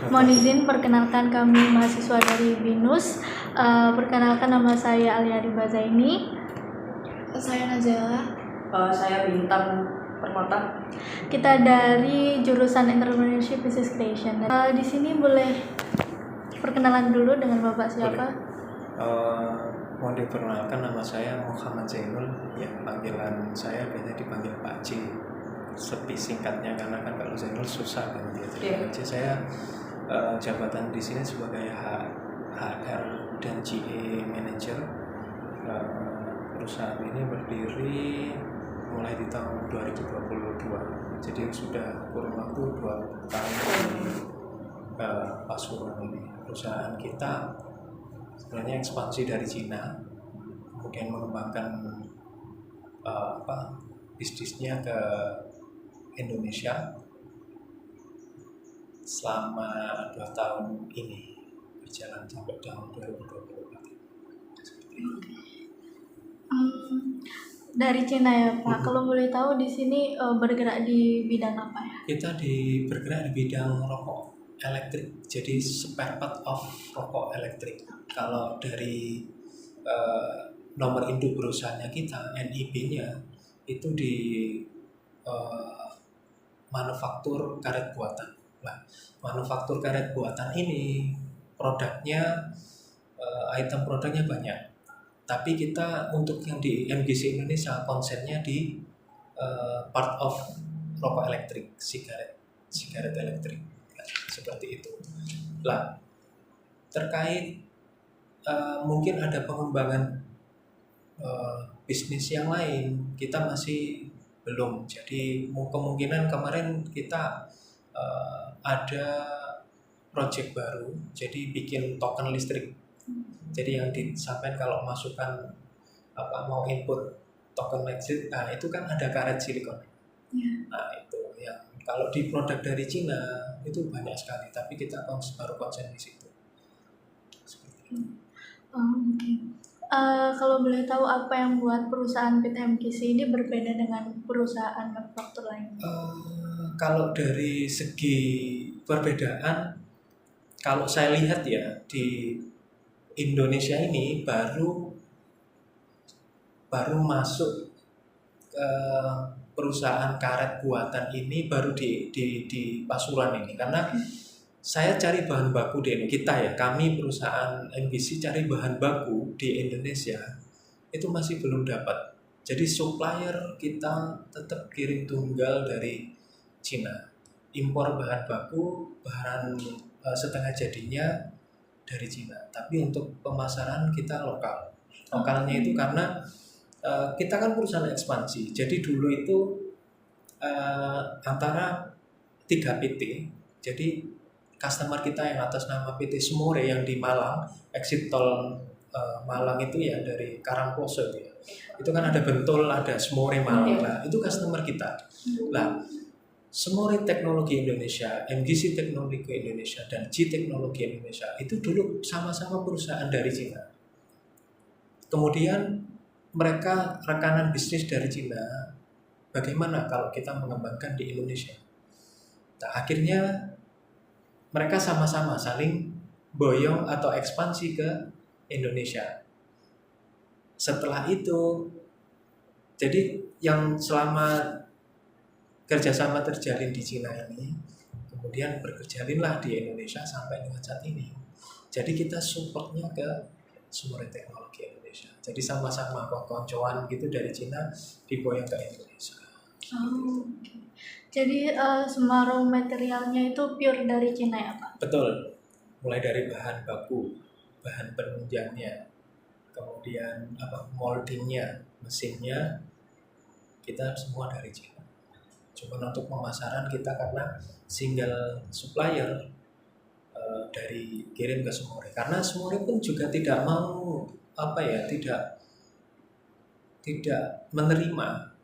Mohon izin perkenalkan kami mahasiswa dari BINUS. Perkenalkan nama saya Aliari Bazaini. Saya Nazela. Saya Bintang Permata. Kita dari jurusan Entrepreneurship Business Creation. Di sini boleh perkenalan dulu dengan Bapak siapa? Mau diperkenalkan, nama saya Muhammad Zainul. Yang panggilan saya biasanya dipanggil Pak C. Lebih singkatnya karena kan kalau Zainul susah kan dia. Jadi saya jabatan di sini sebagai HR dan GA Manager. Perusahaan ini berdiri mulai di tahun 2022. Jadi sudah kurun waktu 2 tahun di Pasuruan ini. Perusahaan kita sebenarnya ekspansi dari Cina, kemudian mengembangkan bisnisnya ke Indonesia selama 2 tahun ini, berjalan sampai tahun 2024. Seperti itu. Dari Cina ya Pak. Kalau boleh tahu di sini bergerak di bidang apa ya? Kita bergerak di bidang rokok elektrik, jadi spare part of rokok elektrik. Kalau dari nomor induk perusahaannya kita, NIB-nya itu di manufaktur karet buatan. Nah, manufaktur karet buatan ini produknya, item produknya banyak. Tapi kita untuk yang di MGC Indonesia konsennya di part of rokok elektrik, sigaret elektrik, seperti itu. Lah, terkait mungkin ada pengembangan bisnis yang lain, kita masih belum. Jadi kemungkinan kemarin kita ada project baru, jadi bikin token listrik. Jadi yang disampaikan kalau masukkan mau input token listrik, nah itu kan ada karet silikon. Nah itu yang kalau di produk dari Cina itu banyak sekali, tapi kita baru konsen di situ. Seperti itu. Oke. Kalau boleh tahu apa yang buat perusahaan PT MGC ini berbeda dengan perusahaan manufaktur lain? Kalau dari segi perbedaan, kalau saya lihat ya di Indonesia ini baru masuk ke perusahaan karet buatan ini baru di Pasuruan ini, karena saya cari bahan baku kami perusahaan MGC cari bahan baku di Indonesia itu masih belum dapat. Jadi supplier kita tetap kirim tunggal dari Cina, impor bahan baku, bahan setengah jadinya dari Cina. Tapi untuk pemasaran kita lokal. Lokalnya itu karena kita kan perusahaan ekspansi. Jadi dulu itu antara 3 PT. Jadi customer kita yang atas nama PT Smore yang di Malang, exit tol Malang itu ya dari Karangploso itu ya. Itu kan ada Bentul, ada Smore Malang. Nah, itu customer kita. Nah, Smore Teknologi Indonesia, MGC Teknologi Indonesia, dan G Teknologi Indonesia itu dulu sama-sama perusahaan dari Cina. Kemudian mereka rekanan bisnis dari Cina, bagaimana kalau kita mengembangkan di Indonesia? Nah, akhirnya mereka sama-sama saling boyong atau ekspansi ke Indonesia. Setelah itu, jadi yang selama kerjasama terjalin di Cina ini, kemudian berjalinlah di Indonesia sampai dengan saat ini. Jadi kita supportnya ke Smore Teknologi Indonesia. Jadi sama-sama koncoan gitu dari Cina diboyong ke Indonesia. Okay. Jadi semua raw materialnya itu pure dari Cina ya Pak? Betul. Mulai dari bahan baku, bahan penunjangnya, kemudian moldingnya, mesinnya, kita semua dari Cina. Cuma untuk pemasaran kita karena single supplier dari kirim ke Smore. Karena Smore pun juga tidak mau tidak menerima.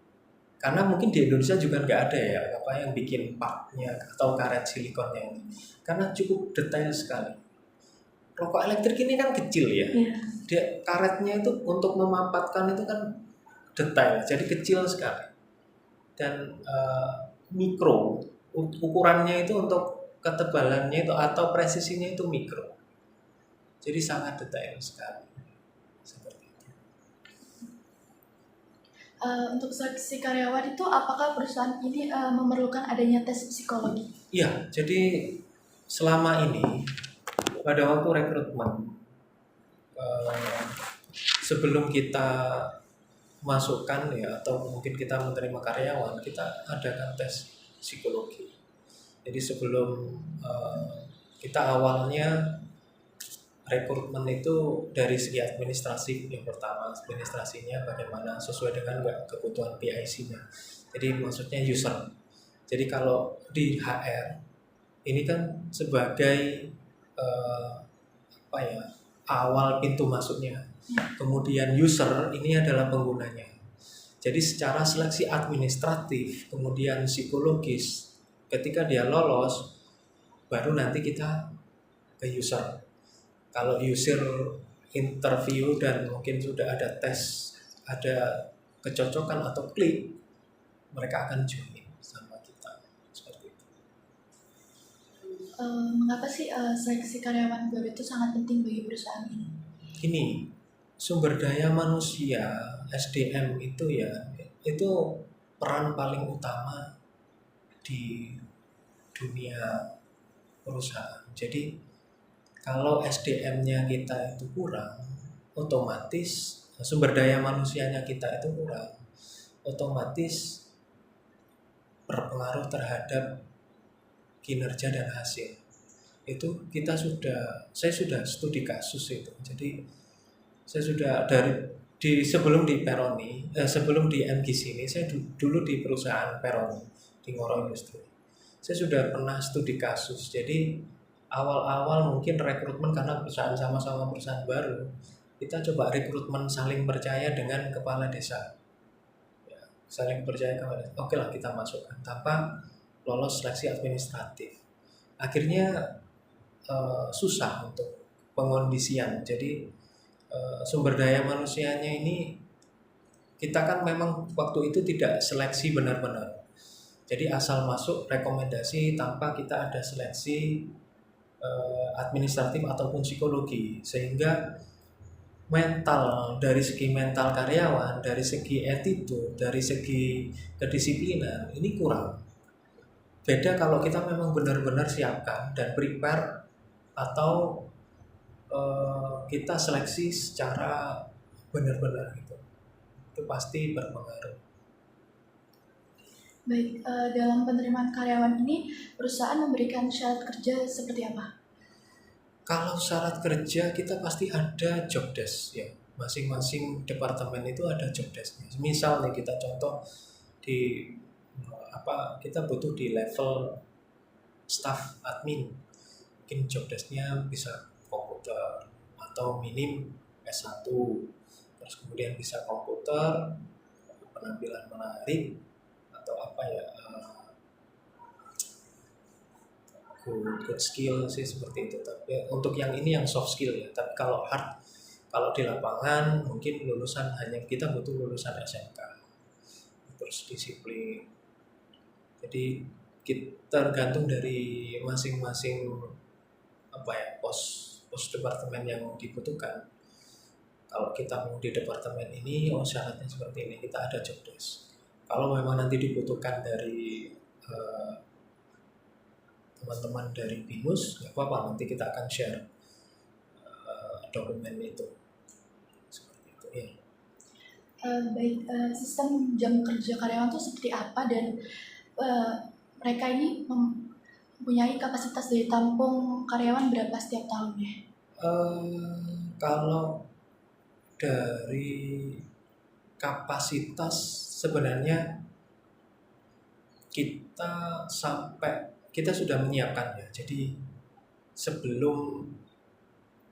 Karena mungkin di Indonesia juga nggak ada ya yang bikin partnya atau karet silikonnya ini. Karena cukup detail sekali. Rokok elektrik ini kan kecil ya. Dia karetnya itu untuk memampatkan itu kan detail, jadi kecil sekali. Dan mikro ukurannya itu untuk ketebalannya itu atau presisinya itu mikro. Jadi sangat detail sekali. Seperti itu. Untuk seleksi karyawan itu apakah perusahaan ini memerlukan adanya tes psikologi? Iya, jadi selama ini pada waktu rekrutmen sebelum kita masukkan ya atau mungkin kita menerima karyawan, kita adakan tes psikologi. Jadi sebelum kita awalnya rekrutmen itu dari segi administrasi, yang pertama administrasinya bagaimana sesuai dengan kebutuhan PIC-nya. Jadi maksudnya user. Jadi kalau di HR ini kan sebagai awal pintu masuknya. Kemudian user ini adalah penggunanya. Jadi secara seleksi administratif, kemudian psikologis, ketika dia lolos, baru nanti kita ke user. Kalau user interview dan mungkin sudah ada tes, ada kecocokan atau klik, mereka akan join sama kita. Seperti itu. Mengapa sih seleksi karyawan baru itu sangat penting bagi perusahaan ini? Ini sumber daya manusia SDM itu ya, itu peran paling utama di dunia perusahaan. Jadi kalau SDM-nya kita itu kurang, otomatis sumber daya manusianya kita itu kurang, otomatis berpengaruh terhadap kinerja dan hasil. Itu saya sudah studi kasus itu. Jadi saya sudah sebelum di Peroni, sebelum di MGC ini, saya dulu di perusahaan Peroni di Ngoro Industri. Saya sudah pernah studi kasus. Jadi awal-awal mungkin rekrutmen karena perusahaan sama-sama perusahaan baru, kita coba rekrutmen saling percaya dengan kepala desa. Ya, saling percaya kepala desa. Oke lah kita masukkan tanpa lolos seleksi administratif. Akhirnya susah untuk pengondisian. Jadi sumber daya manusianya ini kita kan memang waktu itu tidak seleksi benar-benar. Jadi asal masuk rekomendasi tanpa kita ada seleksi administratif ataupun psikologi, sehingga dari segi mental karyawan, dari segi attitude, dari segi kedisiplinan ini kurang. Beda kalau kita memang benar-benar siapkan dan prepare atau kita seleksi secara benar-benar gitu. Itu pasti berpengaruh. Baik, dalam penerimaan karyawan ini perusahaan memberikan syarat kerja seperti apa? Kalau syarat kerja kita pasti ada job desk ya. Masing-masing departemen itu ada job desk-nya. Misal nih kita contoh kita butuh di level staff admin. Mungkin job desk-nya bisa komputer atau minim S1. Terus kemudian bisa komputer, penampilan menarik, atau good skill sih seperti itu. Tapi untuk yang ini yang soft skill ya. Tapi kalau hard, kalau di lapangan mungkin kita butuh lulusan SMK. Terus disiplin. Jadi kita tergantung dari masing-masing pos departemen yang dibutuhkan. Kalau kita mau di departemen ini, syaratnya seperti ini, kita ada job desk. Kalau memang nanti dibutuhkan dari teman-teman dari BINUS, nggak apa-apa, nanti kita akan share dokumen itu. Seperti itu ya. Baik, sistem jam kerja karyawan itu seperti apa dan mereka ini mempunyai kapasitas daya tampung karyawan berapa setiap tahunnya? Kalau dari kapasitas sebenarnya kita sudah menyiapkannya. Jadi sebelum,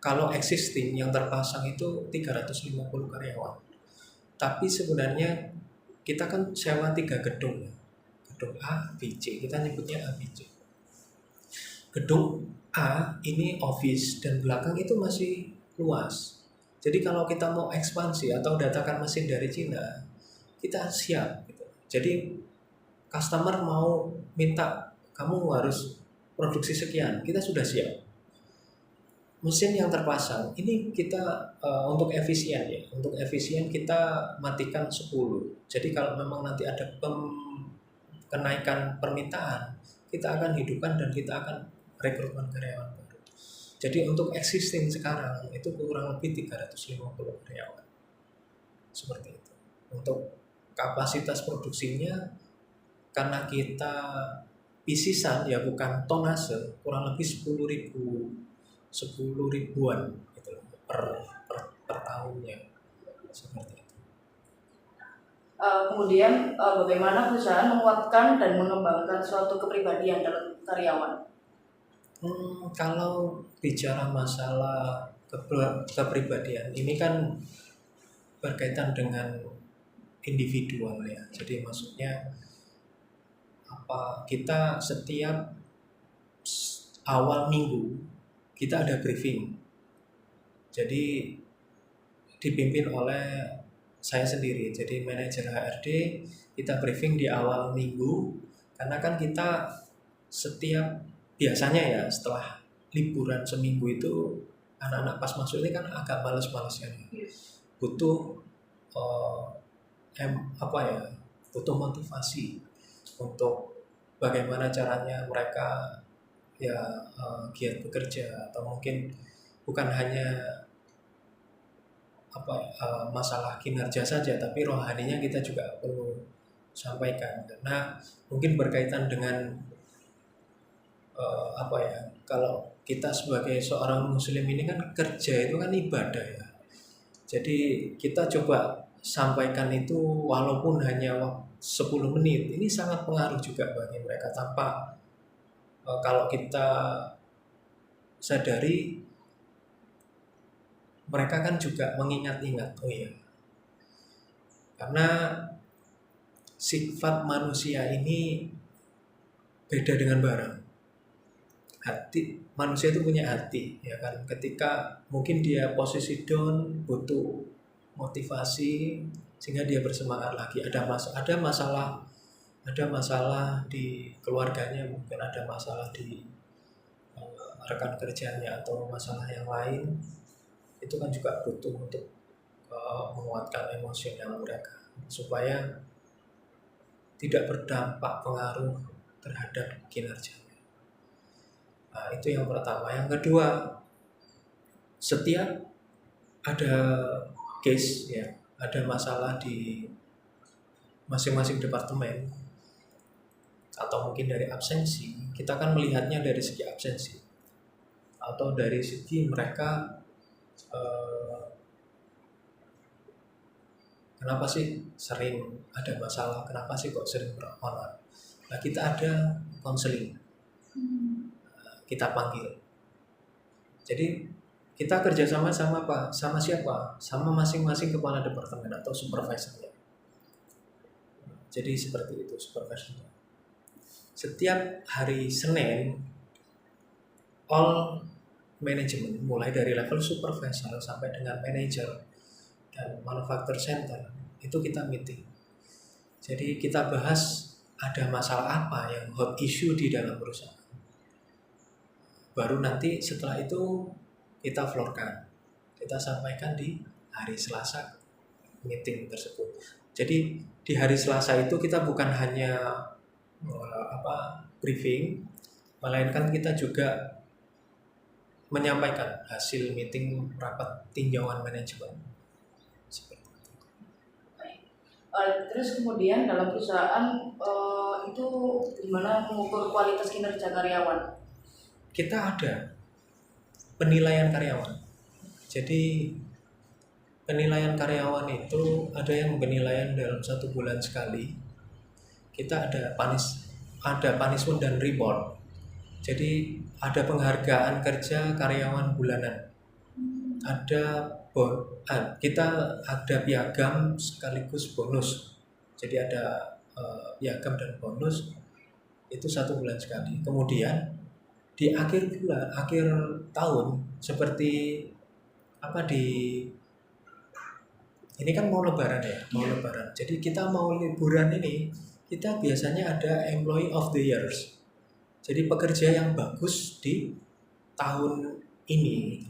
kalau existing yang terpasang itu 350 karyawan. Tapi sebenarnya kita kan sewa 3 gedung ya. Gedung A, B, C, kita nyebutnya A, B, C. Gedung A ini office dan belakang itu masih luas. Jadi kalau kita mau ekspansi atau datangkan mesin dari Cina, kita siap gitu. Jadi customer mau minta kamu harus produksi sekian, kita sudah siap. Mesin yang terpasang ini kita untuk efisien ya, untuk efisien kita matikan 10. Jadi kalau memang nanti ada kenaikan permintaan, kita akan hidupkan dan kita akan rekrutmen karyawan baru. Jadi untuk existing sekarang itu kurang lebih 350 karyawan. Seperti itu. Untuk kapasitas produksinya karena kita pisisan ya bukan tonase, kurang lebih 10 ribuan gitu per tahunnya seperti itu. Kemudian bagaimana perusahaan menguatkan dan mengembangkan suatu kepribadian dalam karyawan? Kalau bicara masalah kepribadian ini kan berkaitan dengan individual ya. Jadi maksudnya kita setiap awal minggu kita ada briefing. Jadi dipimpin oleh saya sendiri. Jadi manajer HRD kita briefing di awal minggu karena kan kita setiap biasanya ya setelah liburan seminggu itu anak-anak pas masuk ini kan agak males-males ya. Butuh butuh motivasi untuk bagaimana caranya mereka ya giat bekerja atau mungkin bukan hanya masalah kinerja saja tapi rohaninya kita juga perlu sampaikan karena mungkin berkaitan dengan kalau kita sebagai seorang muslim ini kan kerja itu kan ibadah ya. Jadi kita coba sampaikan itu walaupun hanya 10 menit ini sangat pengaruh juga bagi mereka tanpa kalau kita sadari mereka kan juga mengingat-ingat karena sifat manusia ini beda dengan barang. Manusia itu punya hati ya kan, ketika mungkin dia posisi down butuh motivasi sehingga dia bersemangat lagi. Ada masalah di keluarganya, mungkin ada masalah di rekan kerjanya atau masalah yang lain, itu kan juga butuh untuk menguatkan emosional mereka supaya tidak berdampak pengaruh terhadap kinerjanya. Nah, itu yang pertama. Yang kedua, setiap ada case ya, ada masalah di masing-masing departemen atau mungkin dari absensi, kita kan melihatnya dari segi absensi atau dari segi mereka kenapa sih sering ada masalah, kenapa sih kok sering beronan. Nah, kita ada konseling, kita panggil. Jadi kita kerjasama sama apa? Sama siapa? Sama masing-masing kepala departemen atau supervisornya. Jadi seperti itu supervisornya. Setiap hari Senin, all management mulai dari level supervisor sampai dengan manager dan manufacture center itu kita meeting. Jadi kita bahas ada masalah apa yang hot issue di dalam perusahaan. Baru nanti setelah itu kita floorkan, kita sampaikan di hari Selasa meeting tersebut. Jadi di hari Selasa itu kita bukan hanya briefing, melainkan kita juga menyampaikan hasil meeting rapat tinjauan manajemen. Terus kemudian dalam perusahaan itu gimana mengukur kualitas kinerja karyawan? Kita ada penilaian karyawan. Jadi penilaian karyawan itu ada yang penilaian dalam 1 bulan sekali. Kita ada punishment dan reward. Jadi ada penghargaan kerja karyawan bulanan. Kita ada piagam sekaligus bonus. Jadi ada piagam dan bonus itu 1 bulan sekali. Kemudian di akhir tahun seperti ini kan mau lebaran ya, lebaran. Jadi kita mau liburan ini, kita biasanya ada employee of the years. Jadi pekerja yang bagus di tahun ini.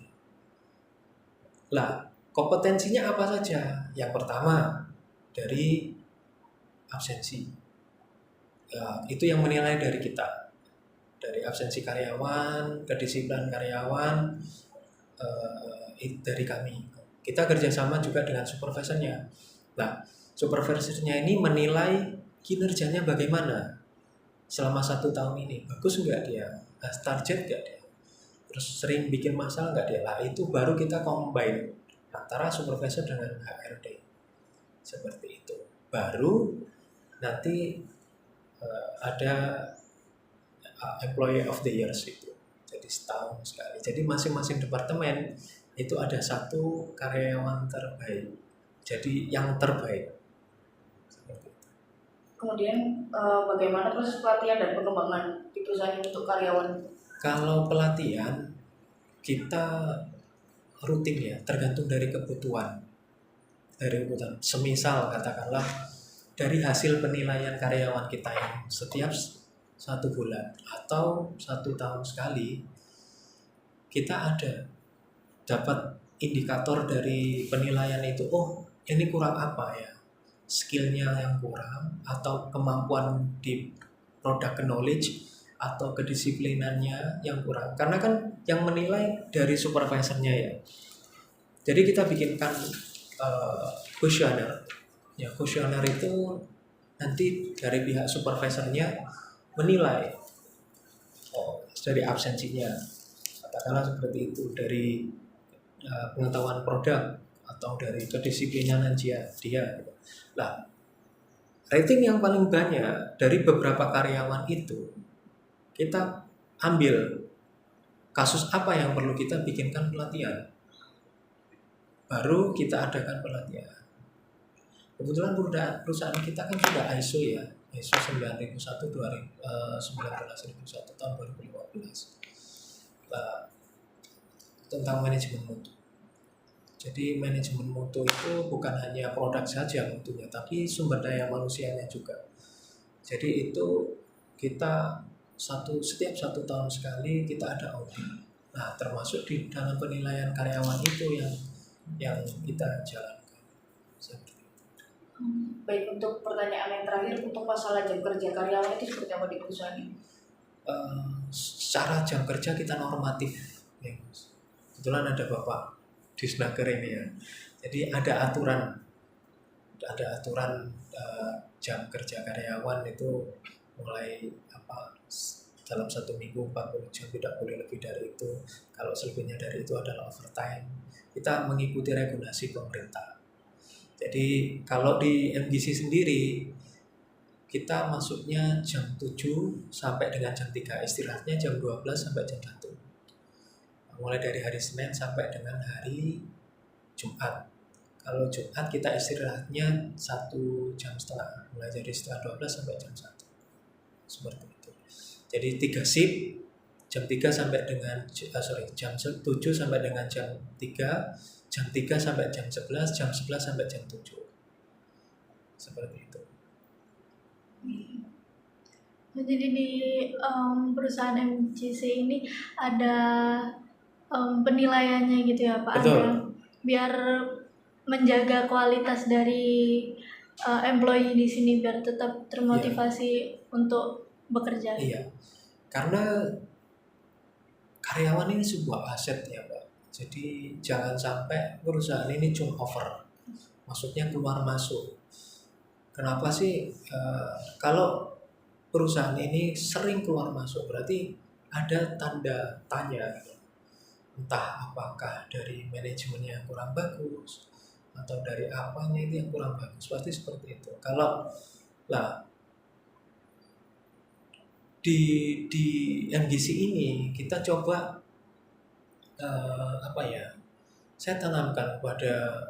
Lah, kompetensinya apa saja? Yang pertama dari absensi. Ya, itu yang menilai dari kita. Dari absensi karyawan, kedisiplinan karyawan, dari kami. Kita kerjasama juga dengan supervisornya. Nah, supervisornya ini menilai kinerjanya bagaimana selama 1 tahun ini. Bagus nggak dia? Target nggak dia? Terus sering bikin masalah nggak dia? Lah itu baru kita combine antara supervisor dengan HRD. Seperti itu. Baru nanti ada employee of the year itu. Jadi setahun sekali. Jadi masing-masing departemen itu ada 1 karyawan terbaik. Jadi yang terbaik. Seperti itu. Kemudian bagaimana proses pelatihan dan pengembangan di perusahaan untuk karyawan? Kalau pelatihan kita rutin ya, tergantung dari kebutuhan. Semisal katakanlah dari hasil penilaian karyawan kita yang setiap 1 bulan atau 1 tahun sekali, kita ada dapat indikator dari penilaian itu. Oh, ini kurang apa ya? Skillnya yang kurang, atau kemampuan di product knowledge, atau kedisiplinannya yang kurang. Karena kan yang menilai dari supervisornya ya. Jadi kita bikinkan kuesioner. Ya, kuesioner itu nanti dari pihak supervisornya menilai dari absensinya, katakanlah seperti itu, dari pengetahuan produk atau dari kedisiplinan dia. Nah, rating yang paling banyak dari beberapa karyawan itu kita ambil kasus apa yang perlu kita bikinkan pelatihan, baru kita adakan pelatihan. Kebetulan perusahaan kita kan sudah ISO ya, ISO 9001 19.001 tahun 2015 tentang manajemen mutu. Jadi manajemen mutu itu bukan hanya produk saja mutunya, tapi sumber daya manusianya juga. Jadi itu kita setiap 1 tahun sekali kita ada audit. Nah, termasuk di dalam penilaian karyawan itu yang kita jalankan. Seperti itu. Baik, untuk pertanyaan yang terakhir, untuk masalah jam kerja karyawan itu seperti apa di perusahaan ini? Secara jam kerja kita normatif, ya. Kebetulan ada Bapak Disnaker ini ya. Jadi ada aturan jam kerja karyawan itu mulai dalam 1 minggu 40 jam, tidak boleh lebih dari itu. Kalau selebihnya dari itu adalah overtime. Kita mengikuti regulasi pemerintah. Jadi kalau di MGC sendiri kita masuknya jam 7 sampai dengan jam 3, istirahatnya jam 12 sampai jam 1. Mulai dari hari Senin sampai dengan hari Jumat. Kalau Jumat kita istirahatnya 1,5 jam, mulai dari setengah 12 sampai jam 1. Seperti itu. Jadi 3 shift, jam 3 sampai dengan jam 7 sampai dengan jam 3, jam 3 sampai jam 11, jam 11 sampai jam 7. Seperti itu. Jadi di perusahaan MGC ini ada penilaiannya gitu ya Pak? Betul. Ada, biar menjaga kualitas dari employee di sini biar tetap termotivasi untuk bekerja. Iya, karena karyawan ini sebuah aset ya Pak. Jadi jangan sampai perusahaan ini turnover, maksudnya keluar masuk. Kenapa sih? Kalau perusahaan ini sering keluar masuk, berarti ada tanda tanya. Entah apakah dari manajemennya yang kurang bagus, atau dari apanya itu yang kurang bagus, pasti seperti itu. Kalau di MGC ini kita coba saya tanamkan kepada,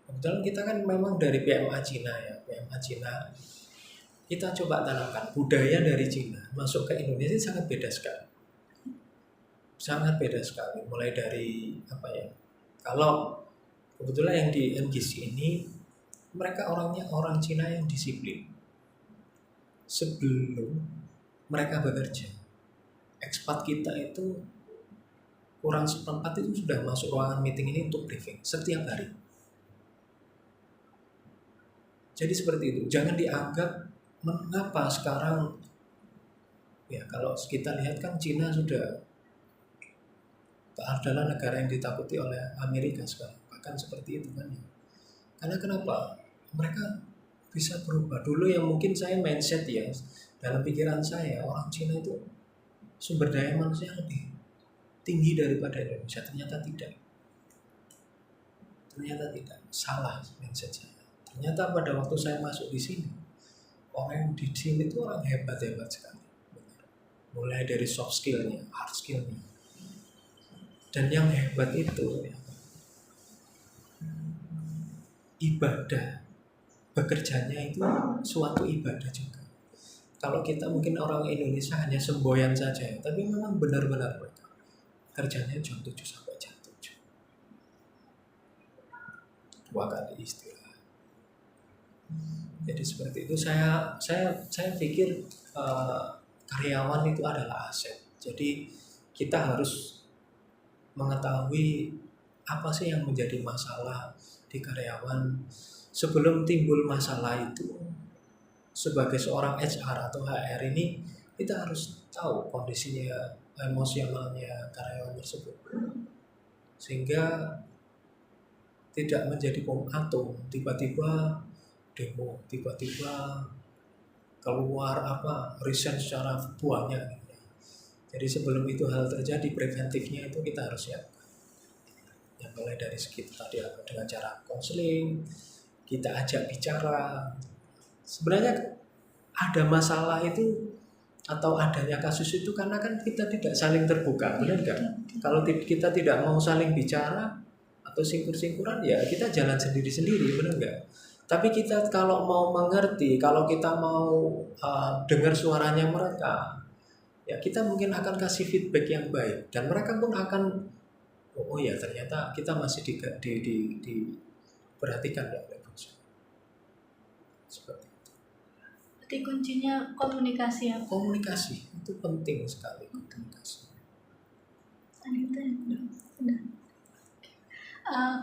kebetulan kita kan memang dari PMA Cina ya, PMA Cina kita coba tanamkan budaya dari Cina masuk ke Indonesia sangat beda sekali, mulai dari kalau kebetulan yang di MGC ini mereka orangnya orang Cina yang disiplin sebelum mereka bekerja. ekspat kita itu kurang seperempat itu sudah masuk ruangan meeting ini untuk briefing setiap hari. Jadi seperti itu. Jangan dianggap mengapa sekarang, ya kalau kita lihat kan Cina sudah adalah negara yang ditakuti oleh Amerika sekarang. Bahkan seperti itu kan. Karena kenapa? Mereka bisa berubah. Dulu yang mungkin saya mindset ya, dalam pikiran saya orang Cina itu sumber daya manusia lebih tinggi daripada Indonesia. Ternyata tidak. Ternyata tidak. Salah mindset saya. Ternyata pada waktu saya masuk di sini, orang yang di sini itu orang hebat-hebat sekali. Mulai dari soft skill-nya, hard skill-nya. Dan yang hebat itu ya, ibadah. Bekerjanya itu suatu ibadah juga. Kalau kita mungkin orang Indonesia hanya semboyan saja, tapi memang benar-benar mereka kerjanya jam 7 sampai jam 7. 2 kali istirahat. Jadi seperti itu saya pikir karyawan itu adalah aset. Jadi kita harus mengetahui apa sih yang menjadi masalah di karyawan sebelum timbul masalah itu. Sebagai seorang HR atau HR ini kita harus tahu kondisinya emosionalnya karyawan tersebut sehingga tidak menjadi bom atom tiba-tiba demo, tiba-tiba keluar resign secara banyak. Jadi sebelum itu hal terjadi, preventifnya itu kita harus siapkan. Yang mulai dari sekitar tadi dengan cara konseling, kita ajak bicara. Sebenarnya ada masalah itu atau adanya kasus itu karena kan kita tidak saling terbuka, benar nggak? Kalau kita tidak mau saling bicara atau singkur-singkuran, ya kita jalan sendiri-sendiri, benar nggak? Tapi kita kalau mau mengerti, kalau kita mau dengar suaranya mereka, ya kita mungkin akan kasih feedback yang baik dan mereka pun akan oh ya ternyata kita masih diperhatikan oleh bos. Seperti itu. Berarti kuncinya komunikasi ya. Komunikasi itu penting sekali, komunikasi.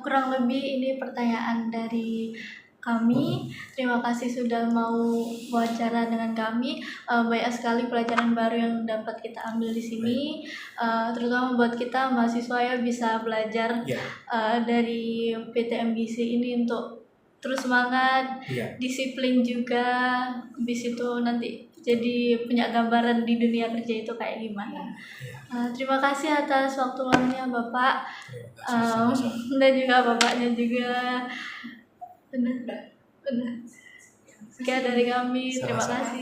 Kurang lebih ini pertanyaan dari kami. Terima kasih sudah mau wawancara dengan kami. Banyak sekali pelajaran baru yang dapat kita ambil di sini. Terutama buat kita mahasiswa ya bisa belajar dari PT MBC ini untuk terus semangat, disiplin juga. Habis itu nanti jadi punya gambaran di dunia kerja itu kayak gimana. Terima kasih atas waktu luangnya Bapak. Dan juga Bapaknya juga. Benar. Sekian dari kami. Terima kasih.